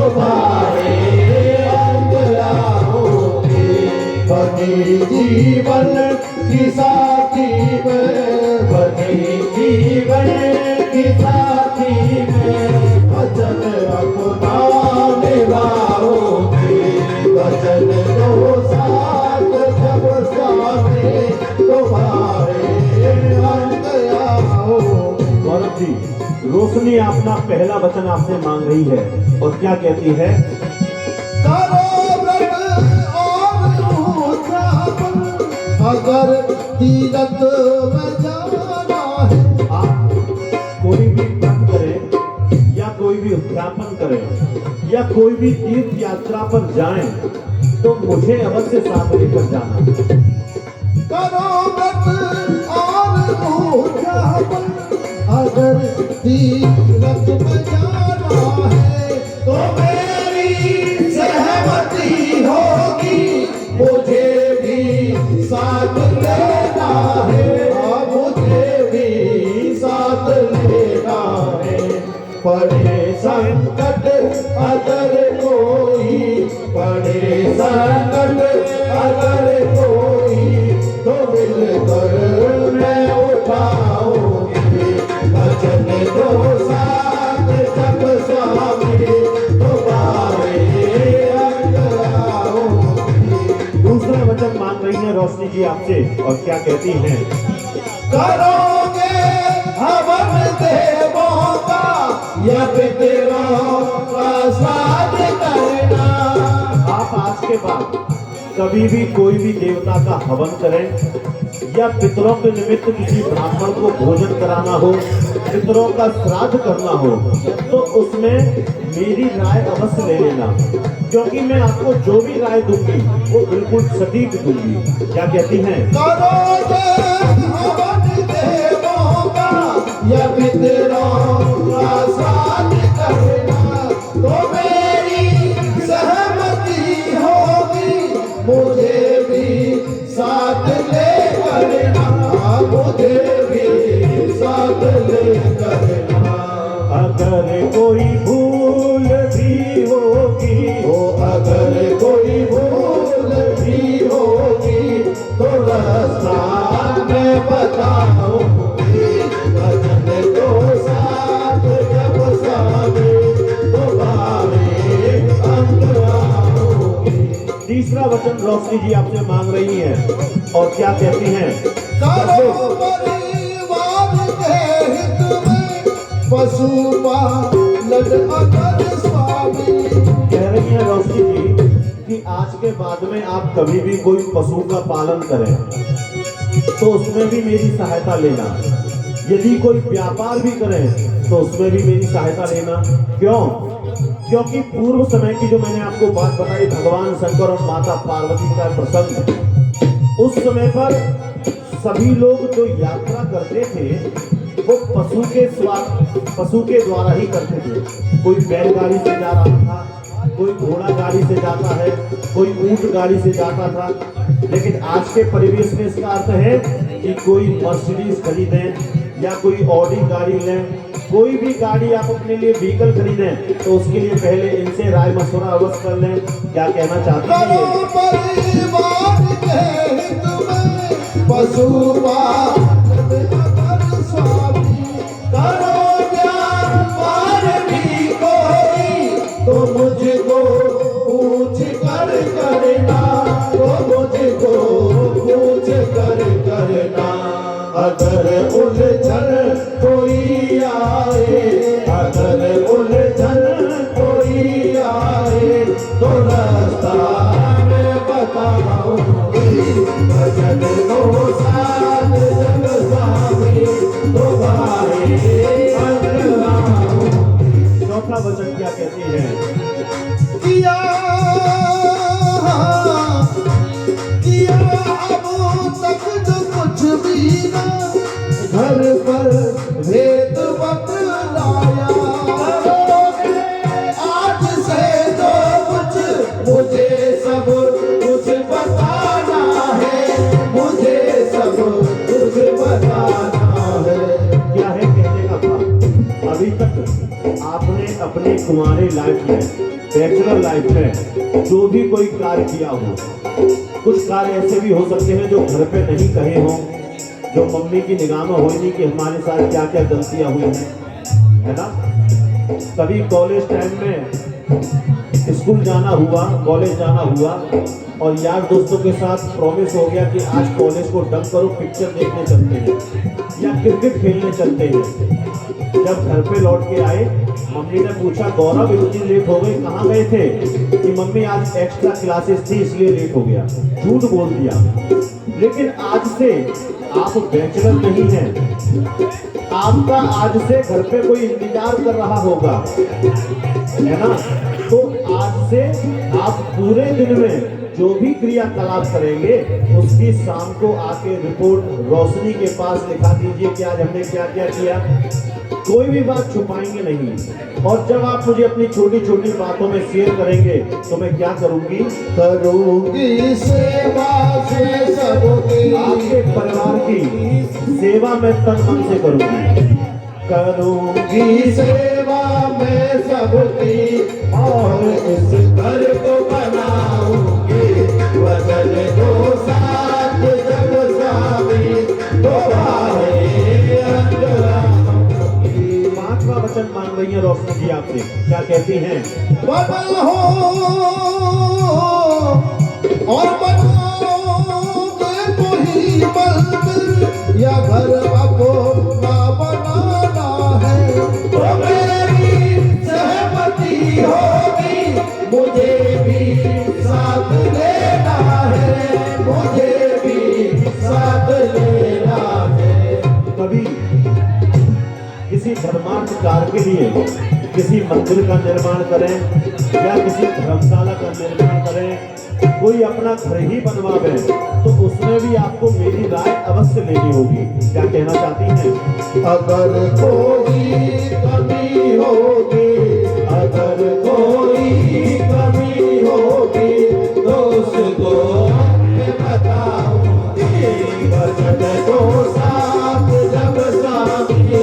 तुम्हारे अंग लाओगे। बनी जीवन की साथी में, बनी जीवन की साथी में, वचन अपना निभाओगे। वचन दो साथ जब साथे तुम्हारे अंग आओगे। गौरव जी, रोशनी अपना पहला वचन आपसे मांग रही है और क्या कहती है? करो व्रत और उद्यापन, अगर तीरथ में जाना है। आप कोई भी व्रत करें या कोई भी उद्यापन करें या कोई भी तीर्थ यात्रा पर जाएं तो मुझे अवश्य साथ लेकर जाना। करो व्रत और उद्यापन, अगर तीरथ में जाना है तो मेरी सहमति होगी। मुझे भी साथ लेना है, मुझे भी साथ लेना है। पड़े संकट अगर कोई, पड़े संकट अगर कोई, तो मिलकर मैं उठाऊंगी। वचन दो साथ जब स्वामी तुम्हारे अंग आओगे। दूसरा वचन मांग रही है रोशनी जी आपसे और क्या कहती हैं? करोगे हवन देवों का या पितरों का श्राद्ध करना। आप आज के बाद कभी भी कोई भी देवता का हवन करें या पितरों के निमित्त किसी ब्राह्मण को भोजन कराना हो, पितरों का श्राद्ध करना हो, तो उसमें मेरी राय अवश्य ले लेना, क्योंकि मैं आपको जो भी राय दूंगी वो बिल्कुल सटीक दूंगी। क्या कहती हैं? करोगे हवन देवों का या पितरों का श्राद्ध करना, तो मेरी सहमति होगी। मुझे भी साथ ले करना, मुझे भी साथ ले करना। अगर कोई भूल भी होगी, ओ अगर कोई भूल भी होगी तो रास्ता मैं बताऊंगी। वचन दो साथ जब साथे तुम्हारे अंग आओगे। तीसरा वचन रोशनी जी आपसे मांग रही हैं और क्या कहती हैं? करो परिवार के हित में, पशुपालन अगर स्वामी। कह रही है रोशनी जी कि आज के बाद में आप कभी भी कोई पशु का पालन करें तो उसमें भी मेरी सहायता लेना। यदि कोई व्यापार भी करें तो उसमें भी मेरी सहायता लेना। क्यों? क्योंकि पूर्व समय की जो मैंने आपको बात बताई, भगवान शंकर और माता पार्वती का प्रसंग, उस समय पर सभी लोग जो यात्रा करते थे वो पशु के द्वारा ही करते थे। कोई बैलगाड़ी से जा रहा था, कोई घोड़ा गाड़ी से जाता है, कोई ऊंट गाड़ी से जाता था। लेकिन आज के परिवेश में इसका अर्थ है कि कोई मर्सिडीज खरीदें या कोई ऑडी गाड़ी लें, कोई भी गाड़ी आप अपने लिए व्हीकल खरीदें तो उसके लिए पहले इनसे राय मशवरा अवश्य कर लें। क्या कहना चाहती हैं? करो परिवार के हित में, पशुपालन अगर स्वामी। करो व्यापार भी कोई तो मुझको पूछ कर करना, तो मुझको पूछ कर करना। अगर उलझन कोई आए, अगर उलझन कोई आए तो रास्ता मैं बताऊंगी। वचन दो साथ जब स्वामी तुम्हारे अंग आओगे। चौथा वचन क्या कहती है? किया किया अब तक जो कुछ भी ना घर पर भेद बतलाया। आज से जो कुछ मुझे सब कुछ बताना है, मुझे सब कुछ बताना है। क्या है कहने का भाव? अभी तक आपने अपने अपनी कुंवारी लाइफ में, बैचलर लाइफ में जो भी कोई कार्य किया हो, कुछ कार्य ऐसे भी हो सकते हैं जो घर पे नहीं कहे हों, जो मम्मी की निगाह में हो नहीं कि हमारे साथ क्या क्या गलतियां हुई हैं, है ना। कभी कॉलेज टाइम में स्कूल जाना हुआ, कॉलेज जाना हुआ और यार दोस्तों के साथ प्रॉमिस हो गया कि आज कॉलेज को डंप करो, पिक्चर देखने चलते हैं या क्रिकेट खेलने चलते हैं। जब घर पे लौट के आए, मम्मी ने पूछा गौरव इतनी लेट हो गई, कहाँ गए थे? कि मम्मी आज एक्स्ट्रा क्लासेस थी इसलिए लेट हो गया। झूठ बोल दिया। लेकिन आज से आप बैचलर नहीं हैं, आपका आज से घर पे कोई इंतजार कर रहा होगा, है ना। तो आज से आप पूरे दिन में जो भी क्रियाकलाप करेंगे उसकी शाम को आके रिपोर्ट रोशनी के पास लिखा दीजिए कि आज हमने क्या क्या किया। कोई भी बात छुपाएंगे नहीं। और जब आप मुझे अपनी छोटी छोटी बातों में शेयर करेंगे तो मैं क्या करूंगी? करूंगी सेवा से सबकी, आपके परिवार की सेवा मैं तन मन से करूंगी। करूंगी सेवा में सबकी और इस घर को बनाऊंगी वचन को साथ जब स्वामी तो पांचवा वचन मांग रही है रोशनी जी आपसे, क्या कहती हैं? बबल हो और बनाओगे तो ही मंदिर या घर अपना बनाना है। तो मेरी सहमति होगी, मुझे भी साथ लेना है, मुझे भी साथ लेना है। कभी किसी धर्मार्थ कार्य के लिए किसी मंदिर का निर्माण करें या किसी धर्मशाला का निर्माण करें, कोई अपना घर ही बनवावे तो उसमें भी आपको मेरी राय अवश्य लेनी होगी। क्या कहना चाहती हैं? अगर कोई कमी होगी, अगर कोई कमी होगी तो उसको मैं बताऊंगी वचन को साथ जब सामने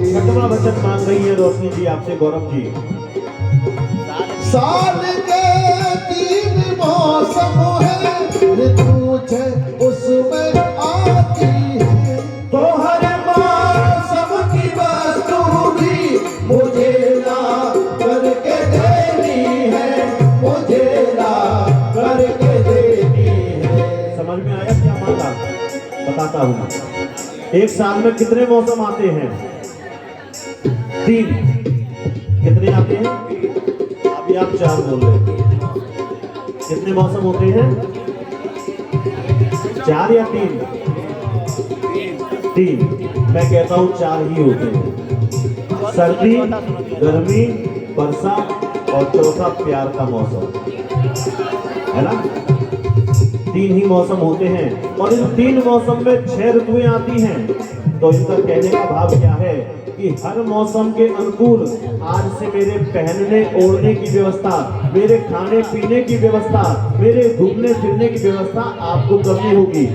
छठवां वचन मांग रही है रोशनी जी आपसे, गौरव जी। साल के 3 मौसम है, ऋतु है उसमें आती है, तो हर मौसम की वस्तु भी मुझे ला करके देनी है, मुझे ला करके देनी है। समझ में आया क्या मांगा? बताता हूँ। एक साल में कितने मौसम आते हैं? 3। कितने आते हैं? अभी आप 4 बोल रहे हैं। कितने मौसम होते हैं? 4 या 3? 3। मैं कहता हूँ 4 ही होते हैं। सर्दी, गर्मी, वर्षा और चौथा प्यार का मौसम, है ना। 3 ही मौसम होते हैं और इन 3 मौसम में 6 ऋतुएं आती हैं। तो इनका कहने का भाव क्या है कि हर मौसम के अनुकूल आज से मेरे पहनने ओढ़ने की व्यवस्था, मेरे खाने पीने की व्यवस्था, मेरे घूमने फिरने की व्यवस्था आपको करनी होगी।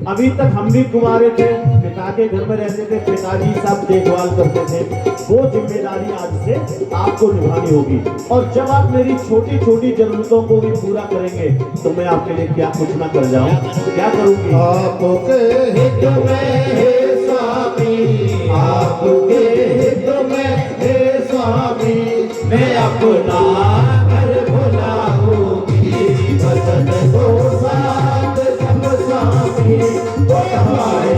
अभी तक हम भी कुंवारे थे, पिता के घर में रहते थे, पिताजी सब देखभाल करते थे। वो जिम्मेदारी आज से आपको निभानी होगी। और जब आप मेरी छोटी छोटी जरूरतों को भी पूरा करेंगे तो मैं आपके लिए क्या कुछ ना कर जाऊं? क्या करूंगी? आपके हित में हे स्वामी, आपके हित में हे स्वामी, मैं अपना घर भुलाऊंगी वचन को साथ सब स्वामी तो हमारे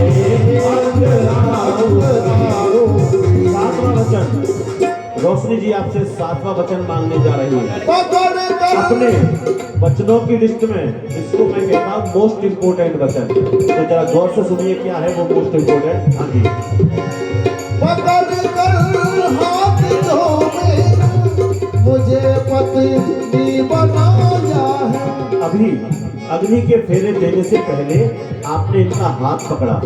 अंग आऊंगी। 7वां वचन रोशनी जी आपसे 7वां वचन मांगने जा रही है। पकड़ कर अपने वचनों की लिस्ट में इसको मैं कहता हूँ मोस्ट इंपोर्टेंट वचन। तो जरा गौर से सुनिए क्या है वो मोस्ट इंपोर्टेंट। हाँ जी। पकड़ कर हाथों में मुझे पत्नी बनाया है। अभी अग्नि के फेरे देने से पहले आपने इनका हाथ पकड़ा,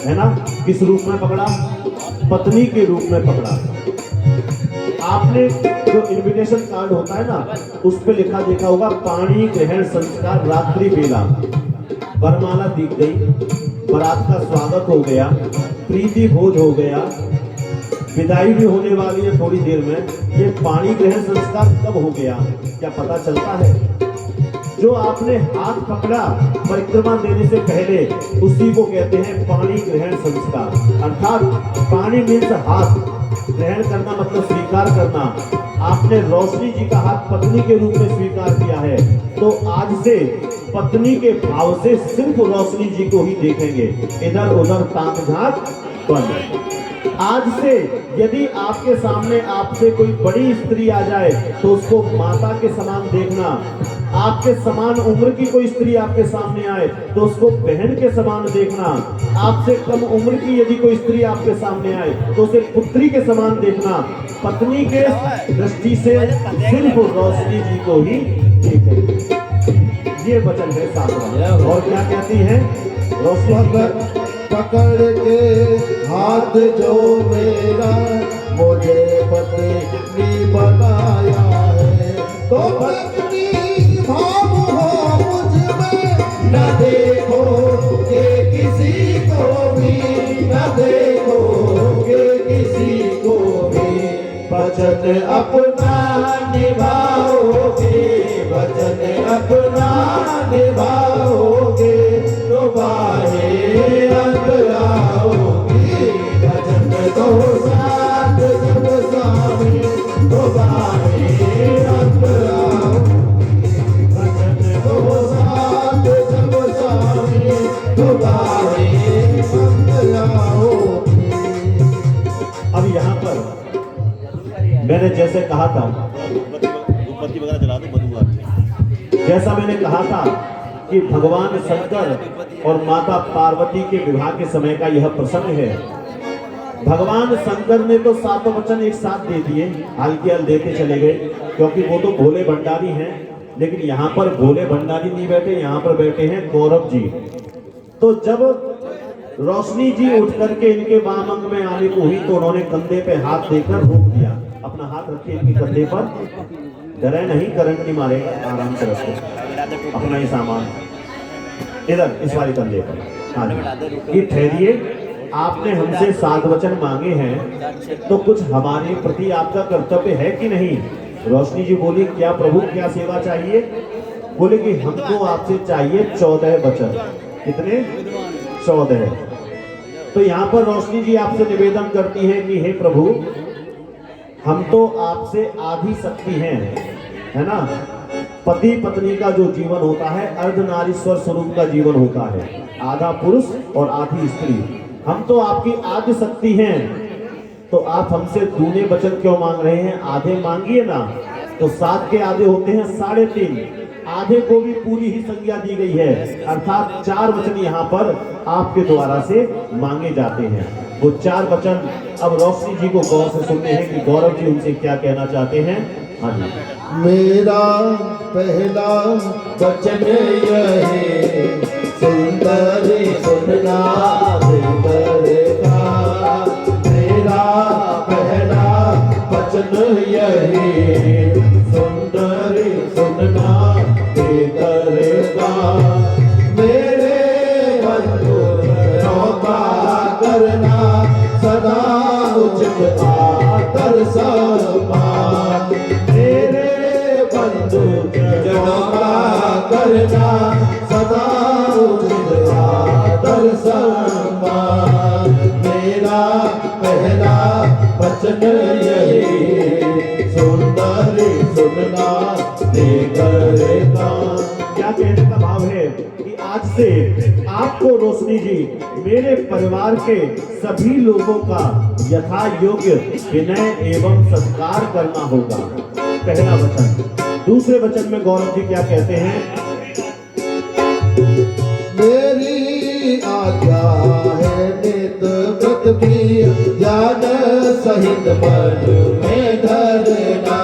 है ना। किस रूप में पकड़ा? पत्नी के रूप में पकड़ा। आपने जो इनविटेशन कार्ड होता है ना, उस पे लिखा देखा होगा पाणी ग्रहण संस्कार रात्रि बेला। वरमाला दी गई, बारात का स्वागत हो गया, प्रीति भोज हो गया, विदाई भी होने वाली है थोड़ी देर में। ये पाणी ग्रहण संस्कार कब हो गया क्या पता चलता है? जो आपने हाथ पकड़ा परिक्रमा देने से पहले, उसी को कहते हैं पाणी ग्रहण संस्कार। अर्थात पाणी मीन्स हाथ, ग्रहण करना मतलब स्वीकार करना। आपने रोशनी जी का हाथ पत्नी के रूप में स्वीकार किया है, तो आज से पत्नी के भाव से सिर्फ रोशनी जी को ही देखेंगे, इधर उधर ताक झांक बंद। आज से यदि आपके सामने आपसे कोई बड़ी स्त्री आ जाए तो उसको माता के समान देखना। आपके समान उम्र की कोई स्त्री आपके सामने आए तो उसको बहन के समान देखना। आपसे कम उम्र की यदि कोई स्त्री आपके सामने आए तो उसे पुत्री के समान देखना। पत्नी के दृष्टि से सिर्फ रोशनी जी को ही देखेंगे। ये वचन है सातवां। और क्या कहती है रोशनी? पकड़ के हाथ जो मेरा मुझे पत्नी बनाया है, तो पत्नी भाव हो मुझ में, न देखोगे किसी को भी, न देखोगे किसी को भी। वचन अपना निभाओगे, वचन अपना निभाओगे, तो बाहे आओगी। वचन तो साथ जब स्वामी, तो बाहे आओगी। वचन तो साथ जब स्वामी, तो बाहे आओगी। अब यहाँ पर मैंने जैसे कहा था, जैसा मैंने कहा था कि भगवान शंकर और माता पार्वती के विवाह के समय का यह प्रसंग है। भगवान शंकर ने तो सातों वचन एक साथ दे दिए, हल्के देते चले गए, क्योंकि वो तो भोले भंडारी हैं। लेकिन यहाँ पर भोले भंडारी नहीं बैठे, यहाँ पर बैठे हैं गौरव जी। तो जब रोशनी जी उठ करके इनके वाम अंग में आने को हुई तो उन्होंने कंधे पे हाथ देकर रोक दिया। अपना हाथ रखिए इनके कंधे पर, डरे नहीं, करंट नहीं मारेगा, आराम से रखो अपना ही सामान इधर इस वाली कंधे पर। हाँ जी, ये ठहरिए, आपने हमसे 7 वचन मांगे हैं तो कुछ हमारे प्रति आपका कर्तव्य है कि नहीं? रोशनी जी बोली, क्या प्रभु क्या सेवा चाहिए? बोले कि हमको आपसे चाहिए 14 वचन। कितने? 14। तो यहाँ पर रोशनी जी आपसे निवेदन करती है कि हे प्रभु, हम तो आपसे आधी शक्ति हैं, है ना? पति पत्नी का जो जीवन होता है अर्धनारीश्वर स्वरूप का जीवन होता है, आधा पुरुष और आधी स्त्री। हम तो आपकी आधी शक्ति हैं, तो आप हमसे दूने वचन क्यों मांग रहे हैं? आधे मांगिए ना। तो 7 के आधे होते हैं 3.5, आधे को भी पूरी ही संज्ञा दी गई है, अर्थात 4 वचन यहाँ पर आपके द्वारा से मांगे जाते हैं। वो 4 वचन अब रोशनी जी को गौर से सुनते हैं कि गौरव जी उनसे क्या कहना चाहते हैं। हाँ जी। मेरा पहला वचन यही, सुंदर सुनना करेगा। मेरा पहला वचन यही, सुंदर सुनना करेगा। मेरे बंधु नौका करना, सदा उचित आदर सम्मान। मेरे बंधु नौका करना, सदा उचित आदर सम्मान। मेरा पहला वचन यही, सुंदर सुनना करेगा। क्या कहने का भाव है कि आज से आपको रोशनी जी मेरे परिवार के सभी लोगों का यथा योग्य विनय एवं सत्कार करना होगा। पहला वचन। दूसरे वचन में गौरव जी क्या कहते हैं? मेरी आज्ञा है नित व्रत भी, ज्ञान सहित मन में धरना।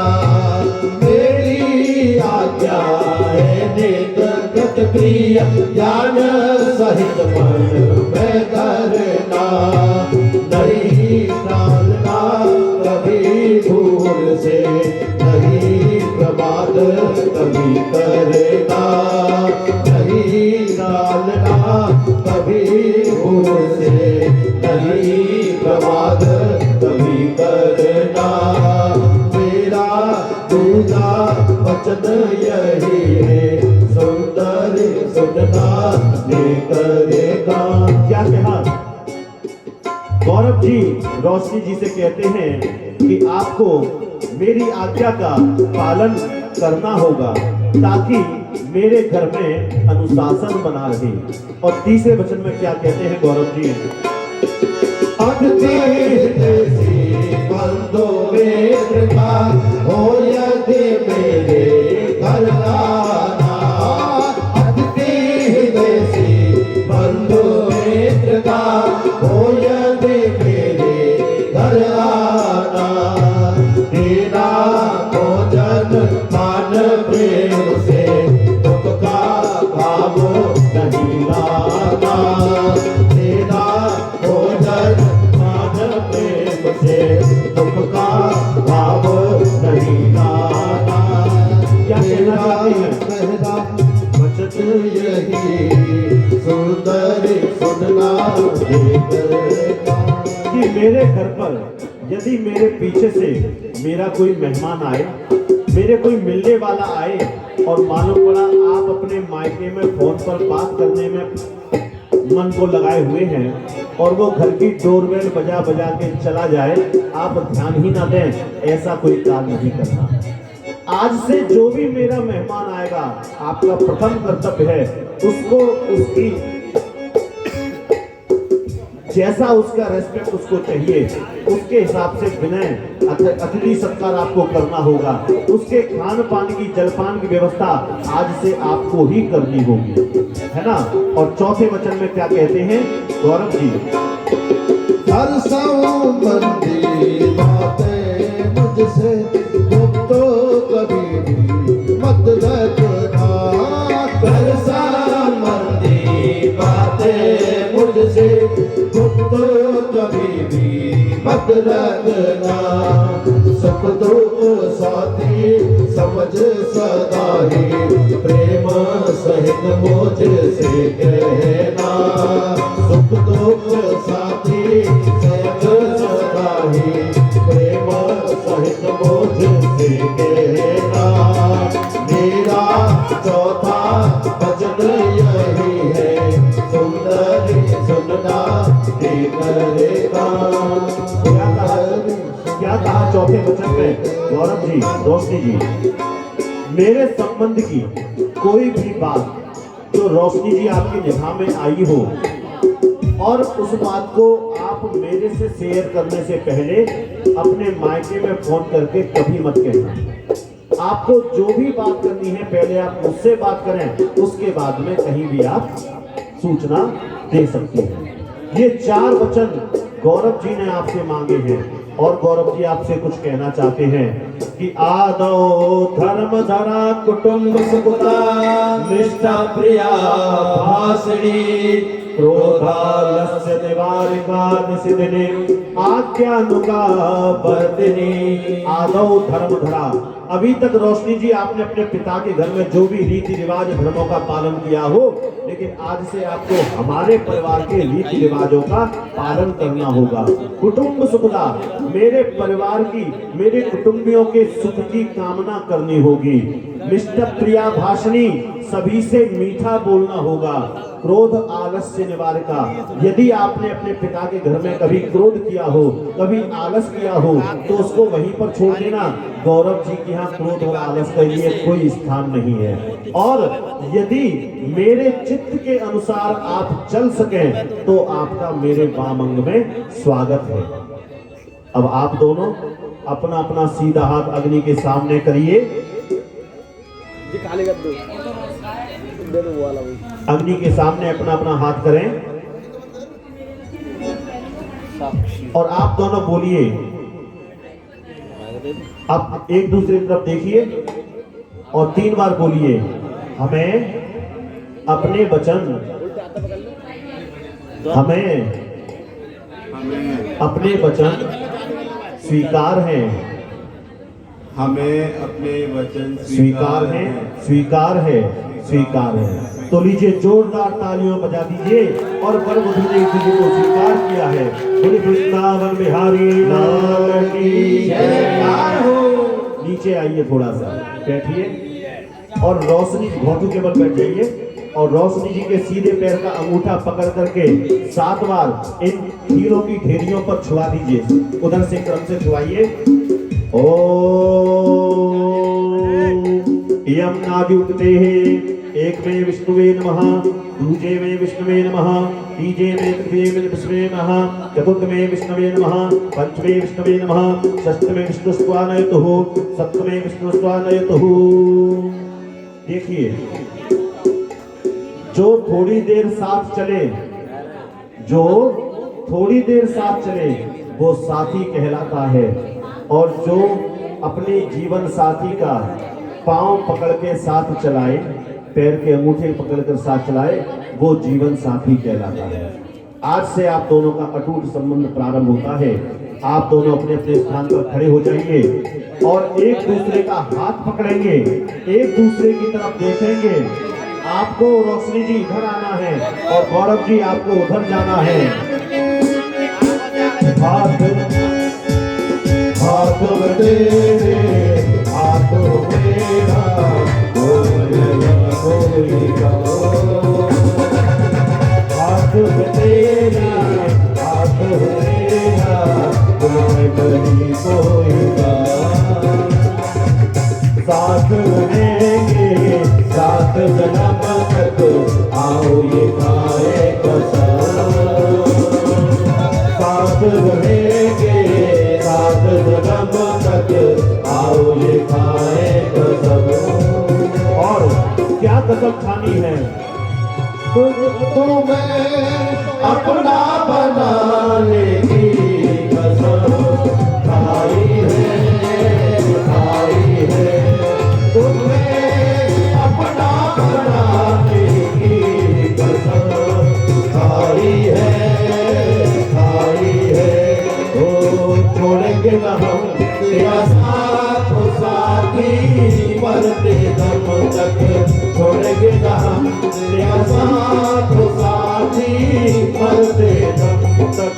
मेरी आज्ञा है नित व्रत भी, ज्ञान सहित मन में धरना। नहीं टालना कभी भूल से, नहीं प्रमाद कभी करना। नहीं डालना कभी ये करेगा। क्या कहा? गौरव जी रोशनी जी से कहते हैं कि आपको मेरी आज्ञा का पालन करना होगा ताकि मेरे घर में अनुशासन बना रहे। और तीसरे वचन में क्या कहते हैं गौरव जी? बंधु मित्र का हो यदि मेरे घर आना, अतिथि देसी बंधु मित्र का हो यदि मेरे घर आना, तेरा भोजन मान प्रेम से दुख का भाव नहीं लाना, तेरा भोजन मान प्रेम से दुख का भाव नहीं लाना। क्या कहना चाहते हैं? मेरा वचन यही सुंदर सुनना कि मेरे घर पर यदि मेरे पीछे से मेरा कोई मेहमान आए, मेरे कोई मिलने वाला आए और मालूम पड़ा आप अपने मायके में फोन पर बात करने में मन को लगाए हुए हैं और वो घर की डोरबेल बजा बजा के चला जाए, आप ध्यान ही ना दें, ऐसा कोई काम नहीं करना। आज से जो भी मेरा मेहमान आएगा, आपका प्रथम कर्तव्य है उसको उसकी जैसा उसका रेस्पेक्ट उसको चाहिए उसके हिसाब से विनय अतिथि सत्कार आपको करना होगा। उसके खान पान की जलपान की व्यवस्था आज से आपको ही करनी होगी, है ना। और चौथे वचन में क्या कहते हैं गौरव जी? हर संबंधी बातें मुझसे गुप्त कभी भी मत रखना, हर संबंधी बातें मुझसे गुप्त कभी भी मत रखना, सुख दुख साथी समझ सदा ही प्रेम सहित मुझसे कहना, सुख दुख साथी समझ सदा ही प्रेम सहित मुझसे कहना। मेरा चौथा वचन यही है सुंदर सुनना ये करेगा। क्या कहा चौथे वचन में गौरव जी रोशनी जी? मेरे संबंध की कोई भी बात जो रोशनी जी आपकी निगाह में आई हो और उस बात को आप मेरे से शेयर करने से पहले अपने मायके में फोन करके कभी मत कहना। आपको जो भी बात करनी है पहले आप मुझसे बात करें, उसके बाद में कहीं भी आप सूचना दे सकते हैं। ये 4 वचन गौरव जी ने आपसे मांगे हैं और गौरव जी आपसे कुछ कहना चाहते हैं कि आदौ धर्म धरा कुटुंब सुखता निष्ठा प्रिया भाषिणी क्रोधालस्य निवारिका निषिदिने आज्ञानुगा वर्धिनी। आदौ धर्म धरा। अभी तक रोशनी जी आपने अपने पिता के घर में जो भी रीति रिवाज धर्मों का पालन किया हो, लेकिन आज से आपको हमारे परिवार के रीति रिवाजों का पालन करना होगा। कुटुंब सुखदा, मेरे परिवार की मेरे कुटुंबियों के सुख की कामना करनी होगी। निष्ठा प्रिया भाषणी, सभी से मीठा बोलना होगा। क्रोध आलस्य निवारका, यदि आपने अपने पिता के घर में कभी क्रोध किया हो, कभी आलस किया हो, तो उसको वहीं पर छोड़ देना। गौरव जी के यहाँ क्रोध और आलस के लिए कोई स्थान नहीं है। और यदि मेरे चित्त के अनुसार आप चल सकें तो आपका मेरे वामंग में स्वागत है। अब आप दोनों अपना अपना सीधा हाथ अग्नि के सामने करिए। अग्नि के सामने अपना अपना हाथ करें और आप दोनों बोलिए। आप एक दूसरे की तरफ देखिए और 3 बार बोलिए, हमें अपने वचन अपने वचन स्वीकार हैं, हमें अपने वचन स्वीकार है, स्वीकार है, स्वीकार है। तो लीजिए जोरदार तालियों बजा दीजिए और वर वधू ने इस चीज को स्वीकार किया है। बोले वृंदावन बिहारी लाल की जयकार हो। नीचे आइए, थोड़ा सा बैठिए और रोशनी घोटू के बल बैठ जाइए और रोशनी जी के सीधे पैर का अंगूठा पकड़ करके 7 बार इन तीरों की ढेरियों पर छुआ दीजिए। उधर से क्रम से छुआइए। ओम यम नाद्युक्ते एक में विष्णुवे नमः, दूजे में विष्णुवे नमः, तीजे में तृतीये में विष्णुवे नमः, चतुर्थ में विष्णुवे नमः, पंचमे विष्णुवे नमः, षष्ठ में विष्णुस्त्वानयतुः, सप्तमे विष्णुस्त्वानयतुः। देखिए, जो थोड़ी देर साथ चले, जो थोड़ी देर साथ चले वो साथी कहलाता है, और जो अपने जीवन साथी का पांव पकड़ के साथ चलाए, पैर के अंगूठे पकड़कर साथ चलाए, वो जीवन साथी कहलाता है। आज से आप दोनों का अटूट संबंध प्रारंभ होता है। आप दोनों अपने अपने स्थान पर खड़े हो जाइए और एक दूसरे का हाथ पकड़ेंगे, एक दूसरे की तरफ देखेंगे। आपको रोशनी जी इधर आना है और गौरव जी आपको उधर जाना है। हाथ हाथ तेरे हाथ मेरा कोई का हाथ तेरे हाथ मेरा कोई नहीं कोई का साथ रहेंगे साथ जन्म तक आओ ये खाए कसम साथ रहेंगे साथ जन्म तक आओ ये खाए कसम। और क्या कसम खानी है? तुम्हें अपना बनाने की कसम खाई है तुम्हें अपना बनाने की कसम खाई है ओ छोड़ेंगे न हम तेरा साथ साथी मरते दम तक छोड़ेंगे न हम तेरा साथ साथी मरते दम तक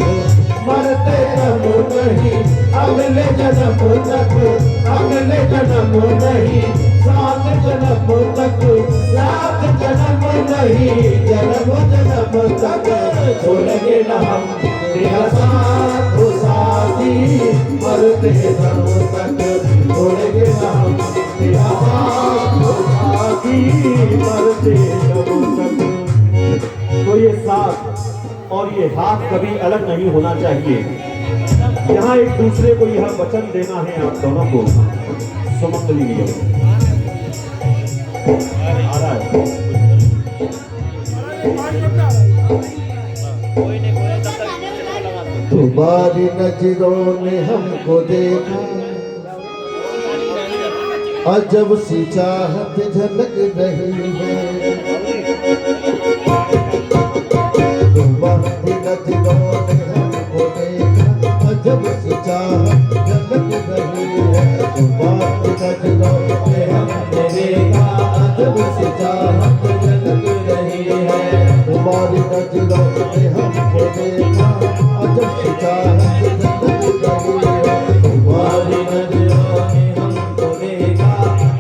मरते दम नहीं अगले जन्म तक अगले जन्म नहीं सात जन्म तक सात जन्म नहीं जन्म जन्म तक छोड़ेंगे न हम तेरा साथ साथी मरते दम तक छोड़ेंगे न हम तेरा साथ साथी मरते दम तक। तो ये साथ और ये हाथ कभी अलग नहीं होना चाहिए। यहाँ एक दूसरे को यह वचन देना है आप दोनों को। सुमंगली नियम आ रहा है। तुम्हारी नजरों ने हमको देखा अजब सी चाहत झलक रही है तुम्हारी नजरों ने हमको देखा अजब सी चाहत झलक रही है तुम्हारी नजरों ने हमको देखा अजब सी चाहत झलक रही है तुम्हारी नजरों ने हमको देखा अजब सी चाहत झलक रही है तुम्हारी नजरों ने हमको देखा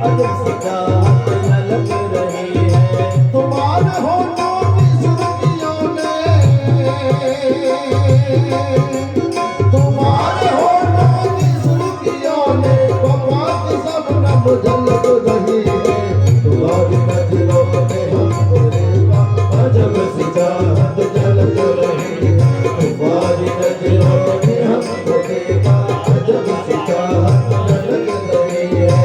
अजब सी चाहत झलक रही है तुम्हारे होठों की सुर्खियों ने तुम्हारे होठों की सुर्खियों ने वफा की शबनम झलक रही है तुम्हारी नजरों ने हमको देखा अजब सी चाहत झलक रही है तुम्हारी नजरों ने हमको देखा अजब सी चाहत झलक रही है।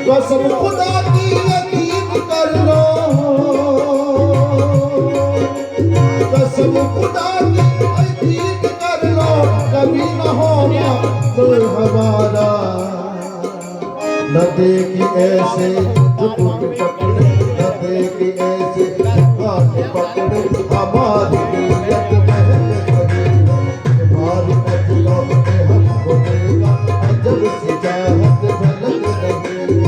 कसम खुदा की यकीन कर लो कसम खुदा की यकीन कर लो कभी न होगा कोई हमारा न देखी ऐसे जो तुम पकड़े न देखी ऐसे हाथ पकड़े हमारी नीयत महल खड़ी है तुम्हारी नजरों ने हमको देखा अजब सी चाहत झलक रही है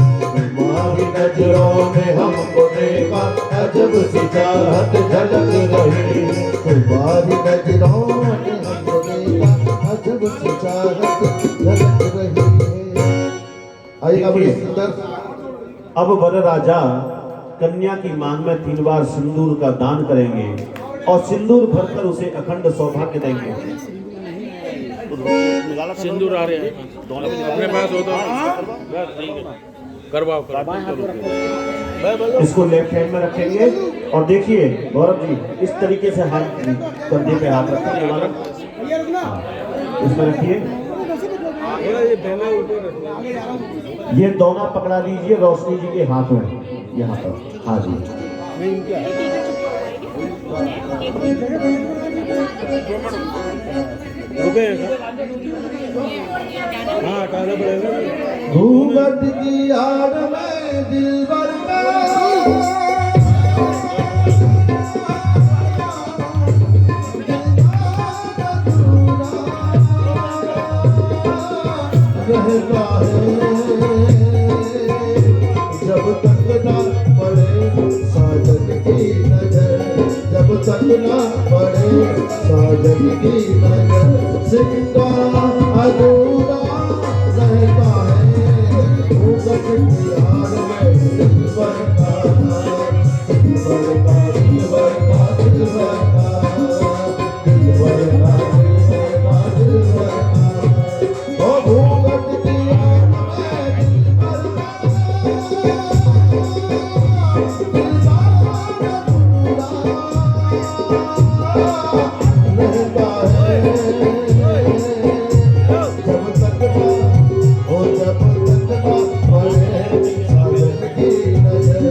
चाहत झलक रही, तुम्हारी नजरों में हमको देखा, अजब सी चाहत झलक रही है। आइए बड़ी सुंदर। अब वर राजा कन्या की मांग में 3 बार सिंदूर का दान करेंगे और सिंदूर भरकर उसे अखंड सौभाग्य देंगे। सिंदूर आ रहे हैं अपने पास हो तो बस ठीक है करवाओ इसको लेफ्ट हैंड में रखेंगे और देखिए गौरव जी इस तरीके से हाथ कंधे पे हाथ रखिए, हाँ, इसमें रखिए। ये दोनों पकड़ा लीजिए रोशनी जी के हाथ में, यहाँ पर। हाँ जी घूंघट की आड़ में दिलबर का रहता है, जब तक ना पड़े साजन की नजर, जब तक ना पड़े साजन की नजर, सिंगार अधूरा रहता है। घूंघट की आड़ में दिलबर का, दिलबर का, दिलबर का, दिलबर का, दिलबर का, दिलबर का, ओ घूंघट की आड़ में दिलबर का, रहता है, जब तक ना हो, जब तक ना पड़े साजन की नजर,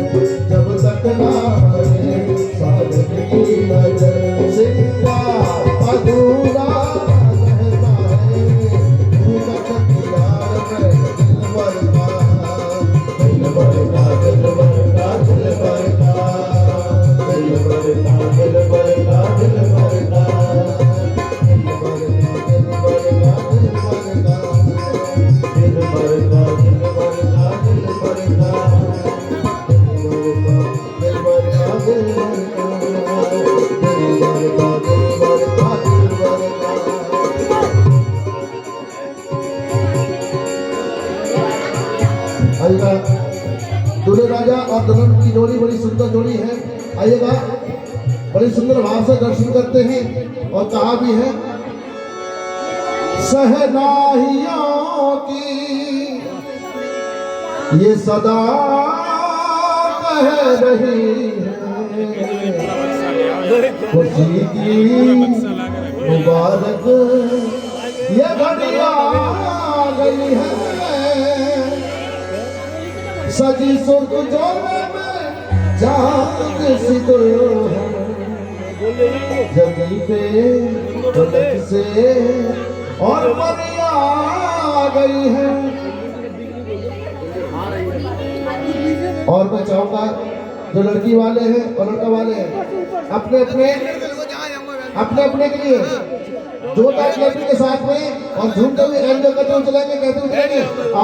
जब तक ना पड़े साजन की नजर, सिंगार अधूरा रहता है। घूंघट की आड़ में दिलबर का, दिलबर का, दिलबर का, दिलबर का, दिलबर का, दिलबर का, दिलबर का, आइएगा दूल्हे राजा और दुल्हन की जोड़ी बड़ी सुंदर जोड़ी है। आइएगा बड़ी सुंदर भाव से दर्शन करते हैं और कहा भी है सहनाइयों की ये सदा कह रही है, खुशी की मुबारक ये घड़िया आ गई है, सजी सुर्ख जोड़े में चांद सितारों है, जमी पे पलक से और परियां आ गई है। और मैं चाहूंगा जो लड़की वाले हैं और लड़का वाले हैं अपने अपने के लिए दो टाइप लड़की के साथ में और झूमते हुए एंजॉय करते हुए चलेंगे, कहते हुए चलेंगे आ